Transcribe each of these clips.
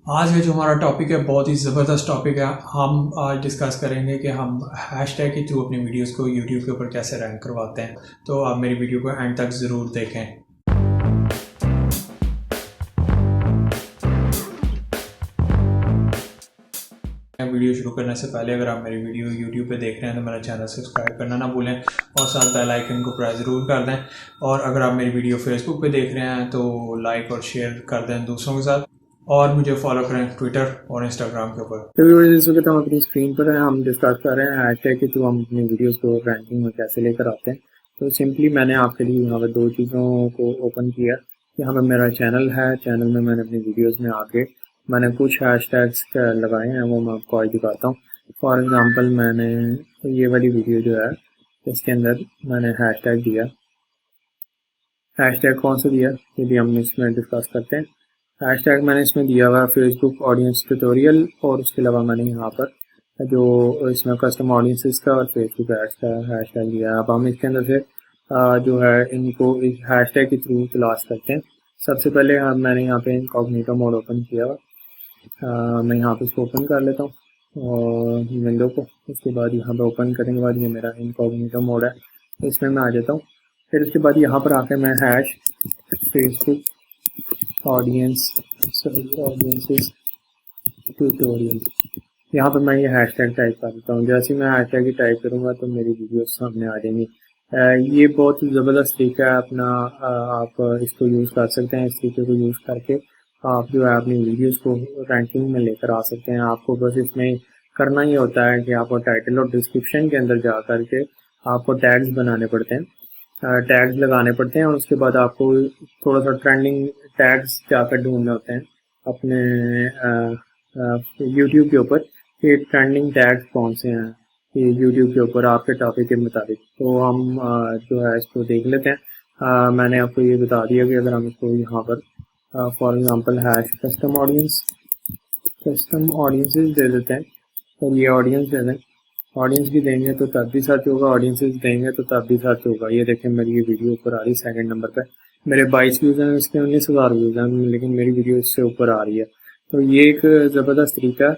आज का जो हमारा टॉपिक है बहुत ही ज़बरदस्त टॉपिक है। हम आज डिस्कस करेंगे कि हम हैशटैग के थ्रू अपनी वीडियोस को यूट्यूब के ऊपर कैसे रैंक करवाते हैं। तो आप मेरी वीडियो को एंड तक ज़रूर देखें। वीडियो शुरू करने से पहले अगर आप मेरी वीडियो यूट्यूब पे देख रहे हैं तो मेरा चैनल सब्सक्राइब करना ना भूलें और साथ बेल आइकन को प्रेस ज़रूर कर दें। और अगर आप मेरी वीडियो फेसबुक पे देख रहे हैं तो लाइक और शेयर कर दें दूसरों के साथ, और मुझे फॉलो करें ट्विटर और इंस्टाग्राम के ऊपर। तो इस वक्त हम अपनी स्क्रीन पर हैं, हम डिस्कस कर रहे हैं हैशटैग के थ्रू हम अपनी वीडियोस को रैंकिंग में कैसे लेकर आते हैं। तो सिंपली मैंने आपके लिए यहाँ पर दो चीज़ों को ओपन किया। यहाँ पर मेरा चैनल है, चैनल में मैंने अपनी वीडियोस में आके मैंने कुछ हैशटैग्स लगाए हैं, वो मैं आपको आज दिखाता हूँ। फॉर एग्ज़ाम्पल मैंने ये वाली वीडियो जो है इसके अंदर मैंने हैशटैग दिया। हैशटैग कौन सा दिया ये भी हम इसमें डिस्कस करते हैं। हैशटैग मैंने इसमें दिया हुआ फेसबुक ऑडियंस ट्यूटोरियल, और उसके अलावा मैंने यहाँ पर जो इसमें कस्टम ऑडियंसेस का और फेसबुक एड्स का हैशटैग दिया है। अब हम इसके अंदर से जो है इनको इस हैशटैग के थ्रू तलाश करते हैं। सबसे पहले मैंने यहाँ पे इनकॉग्निटो मोड ओपन किया हुआ। मैं यहाँ पे इसको ओपन कर लेता हूँ और विंडो को। उसके बाद यहाँ पे ओपन करने के बाद ये मेरा इनकॉग्निटो मोड है, इसमें मैं आ जाता हूँ। फिर उसके बाद यहाँ पर आके मैं हैश फेसबुक ऑडियंसेस ट्यूटोरियल, यहाँ पर मैं ये हैशटैग टाइप कर देता हूँ। जैसे मैं हैशटैग ही टाइप करूँगा तो मेरी वीडियो सामने आ जाएंगी। ये बहुत ज़बरदस्त तरीका है अपना, आप इसको यूज़ कर सकते हैं। इस तरीके को यूज़ करके आप जो है अपनी वीडियोस को रैंकिंग में लेकर आ सकते हैं। आपको बस इसमें करना ही होता है कि आपको टाइटल और डिस्क्रिप्शन के अंदर जा करके आपको टैग्स बनाने पड़ते हैं, टैग्स लगाने पड़ते हैं, और उसके बाद आपको थोड़ा सा ट्रेंडिंग टैग्स जाकर ढूंढने होते हैं अपने यूट्यूब के ऊपर कि ट्रेंडिंग टैग्स कौन से हैं कि यूट्यूब के ऊपर आपके टॉपिक के मुताबिक। तो हम जो है इसको देख लेते हैं। मैंने आपको ये बता दिया कि अगर हम इसको यहाँ पर for example hash custom audiences दे देते हैं, तो ये ऑडियंस दे दें। ऑडियंस भी देंगे तो तब भी सर्च होगा, ऑडियंसेस देंगे तो तब भी सर्च होगा। ये देखें मेरी ये वीडियो ऊपर आ रही है सेकंड नंबर पे। मेरे 22 व्यूज़ हैं, इसके 19,000 व्यूज़ हैं, लेकिन मेरी वीडियो इससे ऊपर आ रही है। तो ये एक ज़बरदस्त तरीका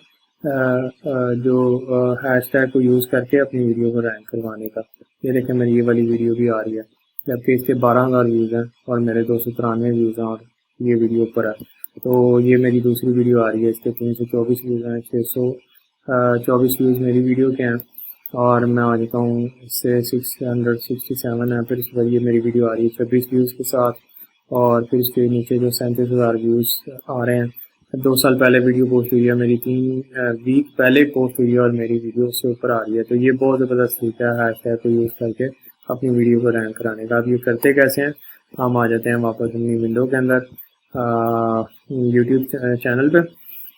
जो हैशटैग को यूज़ करके अपनी वीडियो को रैंक करवाने का। ये देखें मेरी ये वाली वीडियो भी आ रही है, जबकि इसके 12,000 व्यूज़ हैं और मेरे 293 व्यूज़ हैं और ये वीडियो ऊपर है। तो ये मेरी दूसरी वीडियो आ रही है, इसके 324 व्यूज़ हैं, 624 व्यूज़ मेरी वीडियो के हैं, और मैं आ जाता हूँ इससे 667 है। फिर इसके बाद ये मेरी वीडियो आ रही है 26 व्यूज़ के साथ, और फिर इसके नीचे जो 37,000 व्यूज़ आ रहे हैं। 2 साल पहले वीडियो पोस्ट हुई है मेरी, 3 वीक पहले पोस्ट हुई है और मेरी वीडियो उससे ऊपर आ रही है। तो ये बहुत ज़बरदस्त तरीका है हैशटैग को यूज़ करके अपनी वीडियो को रैंक कराने का। अब ये करते कैसे हैं, हम आ जाते हैं वापस अपनी विंडो के अंदर यूट्यूब चैनल पे।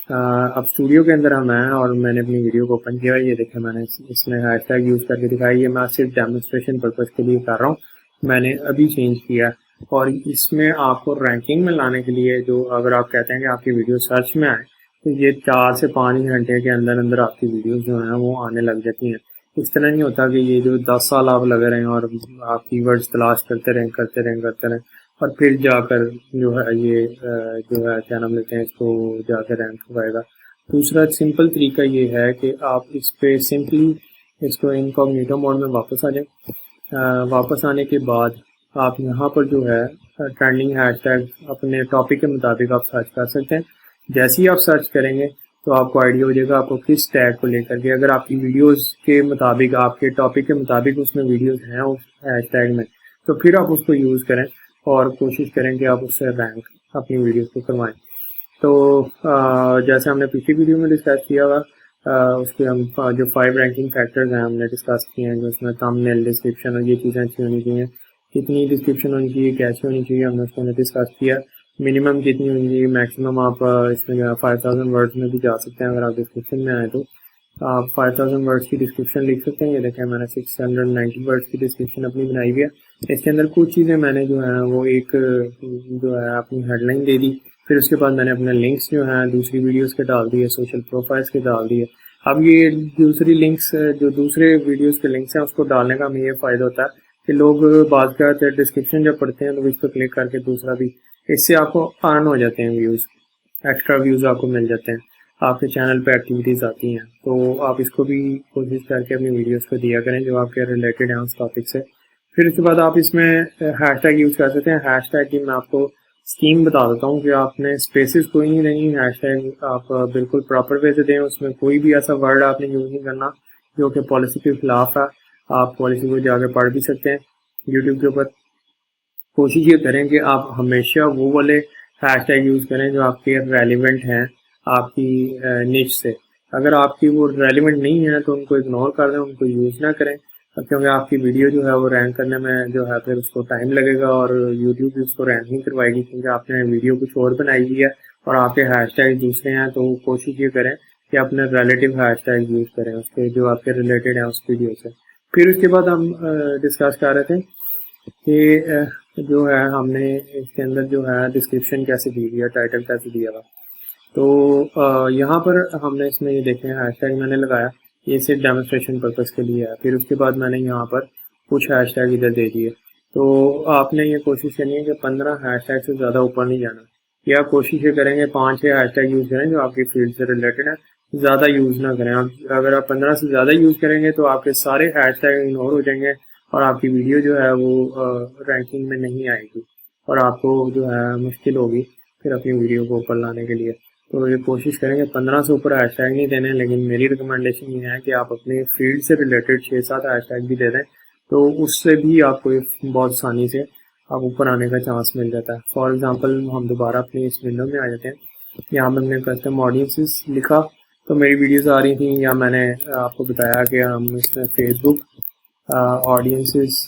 अब स्टूडियो के अंदर हम हैं और मैंने अपनी वीडियो को ओपन किया है। ये देखें मैंने इसमें हैशटैग यूज़ करके दिखाई है। मैं सिर्फ डेमोन्स्ट्रेशन पर्पज़ के लिए कर रहा हूँ, मैंने अभी चेंज किया। और इसमें आपको रैंकिंग में लाने के लिए, जो अगर आप कहते हैं कि आपकी वीडियो सर्च में आए, तो ये 4 से 5 घंटे के अंदर अंदर आपकी वीडियोस जो हैं वो आने लग जाती हैं। इस तरह नहीं होता कि ये जो 10 साल आप लगे रहें और आप कीवर्ड्स तलाश करते रहें और फिर जाकर जो है ये जो है क्या नाम लेते हैं इसको जाकर रैंक करवाएगा। दूसरा सिंपल तरीका ये है कि आप इस पे सिंपली इसको इनकॉग्निटो मोड में वापस आ जाएं। वापस आने के बाद आप यहाँ पर जो है ट्रेंडिंग हैशटैग अपने टॉपिक के मुताबिक आप सर्च कर सकते हैं। जैसे ही आप सर्च करेंगे तो आपको आइडिया हो जाएगा आपको किस टैग को लेकर के, अगर आपकी वीडियोस के मुताबिक आपके टॉपिक के मुताबिक उसमें वीडियोस हैं उस हैशटैग में, तो फिर आप उसको यूज़ करें और कोशिश करें कि आप उससे रैंक अपनी वीडियोस को करवाएं। तो जैसे हमने पिछली वीडियो में डिस्कस किया हुआ, उसके हम जो 5 रैंकिंग फैक्टर्स हैं हमने डिस्कस किए हैं, जो उसमें थंबनेल, डिस्क्रिप्शन और ये चीज़ें अच्छी होनी चाहिए। कितनी डिस्क्रिप्शन होनी चाहिए, कैसे होनी चाहिए, हमने उसको डिस्कस किया। मिनिमम कितनी होनी चाहिए, मैक्सिमम आप इसमें जो है 5000 वर्ड्स में भी जा सकते हैं। अगर आप डिस्क्रिप्शन में आए तो आप 5000 वर्ड्स की डिस्क्रिप्शन लिख सकते हैं। ये देखें मैंने 690 वर्ड्स की डिस्क्रिप्शन अपनी बनाई हुई है। इसके अंदर कुछ चीज़ें मैंने जो है वो एक जो है अपनी हेडलाइन दे दी, फिर उसके बाद मैंने अपने लिंक्स जो हैं दूसरी वीडियोस के डाल दिए, सोशल प्रोफाइल्स के डाल दिए। अब ये दूसरी लिंक्स जो दूसरे वीडियोस के लिंक्स हैं उसको डालने का हमें ये फ़ायदा होता है कि लोग बात करते हैं डिस्क्रिप्शन जब पढ़ते हैं तो इस पर क्लिक करके दूसरा भी, इससे आपको अर्न हो जाते हैं व्यूज़। एक्स्ट्रा व्यूज़ आपको मिल जाते हैं, आपके चैनल पे एक्टिविटीज़ आती हैं। तो आप इसको भी कोशिश करके अपनी वीडियोस को दिया करें जो आपके रिलेटेड हैं उस टॉपिक से। फिर उसके बाद आप इसमें हैशटैग यूज़ कर सकते हैं। हैशटैग की मैं आपको स्कीम बता देता हूँ कि आपने स्पेसेस कोई नहीं देनी, हैशटैग आप बिल्कुल प्रॉपर वे से दें। उसमें कोई भी ऐसा वर्ड आपने यूज़ नहीं करना जो कि पॉलिसी के खिलाफ है। आप पॉलिसी को जाकर पढ़ भी सकते हैं यूट्यूब के ऊपर। कोशिश ये करें कि आप हमेशा वो वाले हैशटैग यूज़ करें जो आपके रेलिवेंट हैं आपकी निच से। अगर आपकी वो रेलिवेंट नहीं है तो उनको इग्नोर कर दें, उनको यूज़ ना करें, क्योंकि आपकी वीडियो जो है वो रैंक करने में जो है फिर उसको टाइम लगेगा और यूट्यूब भी उसको रैंक नहीं करवाएगी, क्योंकि आपने वीडियो कुछ और बनाई हुई है और आपके हैशटैग दूसरे हैं। तो कोशिश ये करें कि अपने रिलेटिव हैशटैग यूज़ करें उसके जो आपके रिलेटेड हैं उस वीडियो से। फिर उसके बाद हम डिस्कस कर रहे थे कि जो है हमने इसके अंदर जो है डिस्क्रिप्शन कैसे दी हुई है, टाइटल कैसे दिया हुआ। तो यहाँ पर हमने इसमें ये देखें हैशटैग मैंने लगाया, ये सिर्फ डेमोन्स्ट्रेशन पर्पस के लिए है। फिर उसके बाद मैंने यहाँ पर कुछ हैशटैग इधर दे दिए। तो आपने ये कोशिश करनी है कि 15 हैशटैग से ज़्यादा ऊपर नहीं जाना, या कोशिश ये करेंगे 5-6 हैशटैग यूज़ करें जो आपकी फील्ड से रिलेटेड है, ज़्यादा यूज़ ना करें। अगर आप 15 से ज़्यादा यूज़ करेंगे तो आपके सारे हैशटैग इग्नोर हो जाएंगे और आपकी वीडियो जो है वो रैंकिंग में नहीं आएगी और आपको जो है मुश्किल होगी फिर अपनी वीडियो को ऊपर लाने के लिए। तो ये कोशिश करेंगे 15 से ऊपर हैशटैग नहीं देने, लेकिन मेरी रिकमेंडेशन ये है कि आप अपने फील्ड से रिलेटेड 6-7 हैशटैग भी दे दें, तो उससे भी आपको बहुत आसानी से आप ऊपर आने का चांस मिल जाता है। फॉर एग्जांपल हम दोबारा अपनी इस विंडो में आ जाते हैं। यहाँ पर हमने कस्टम ऑडियंसेस लिखा तो मेरी वीडियोस आ रही थी, या मैंने आपको बताया कि हम इसमें फेसबुक ऑडियंसेस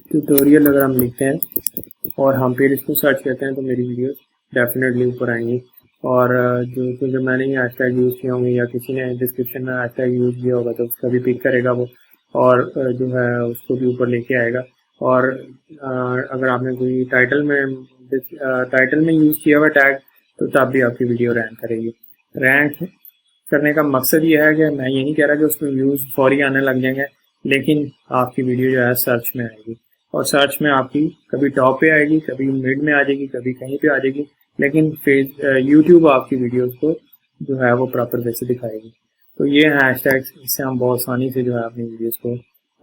ट्यूटोरियल अगर हम लिखते हैं और हम फिर इसको सर्च करते हैं तो मेरी वीडियोस डेफिनेटली ऊपर आएंगी। और जो मैंने ये हैशटैग यूज़ किए होंगे या किसी ने डिस्क्रिप्शन में हैशटैग यूज़ किया होगा तो उसका भी पिक करेगा वो और जो है उसको भी ऊपर लेके आएगा। और अगर आपने कोई टाइटल में यूज़ किया हुआ टैग तो तब भी आपकी वीडियो रैंक करेगी। रैंक करने का मकसद ये है कि मैं ये नहीं कह रहा कि उसमें व्यूज़ फौरी आने लग जाएंगे, लेकिन आपकी वीडियो जो है सर्च में आएगी और सर्च में आपकी कभी टॉप पे आएगी, कभी मिड में आ जाएगी, कभी कहीं पे आ जाएगी, लेकिन यूट्यूब आपकी वीडियोस को जो है वो प्रॉपर वे से दिखाएगी। तो ये हैशटैग्स, इससे हम बहुत आसानी से जो है अपनी वीडियोस को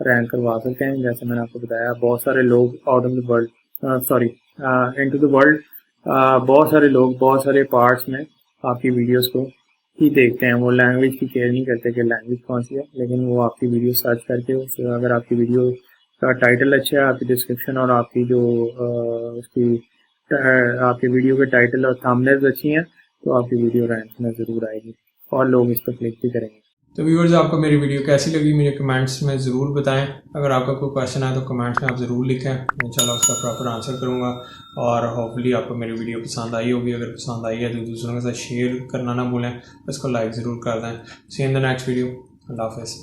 रैंक करवा सकते हैं। जैसे मैंने आपको बताया बहुत सारे लोग out of the world into the world बहुत सारे लोग बहुत सारे पार्ट्स में आपकी वीडियोस को ही देखते हैं। वो लैंग्वेज की केयर नहीं करते कि लैंग्वेज कौन सी है, लेकिन वो आपकी वीडियो सर्च करके अगर आपकी वीडियो का टाइटल अच्छा है, आपकी डिस्क्रिप्शन और आपकी जो आपकी वीडियो के टाइटल और थंबनेल्स अच्छी हैं तो आपकी वीडियो रैंक में ज़रूर आएगी और लोग इस पर क्लिक भी करेंगे। तो व्यूअर्स, आपको मेरी वीडियो कैसी लगी मुझे कमेंट्स में ज़रूर बताएं। अगर आपका कोई क्वेश्चन है तो कमेंट्स में आप ज़रूर लिखें, इंशाल्लाह उसका प्रॉपर आंसर करूंगा। और होपफुली आपको मेरी वीडियो पसंद आई होगी। अगर पसंद आई है तो दूसरों के साथ शेयर करना ना भूलें, इसको लाइक ज़रूर कर दें। सी इन द नेक्स्ट वीडियो। अल्लाह हाफ़िज़।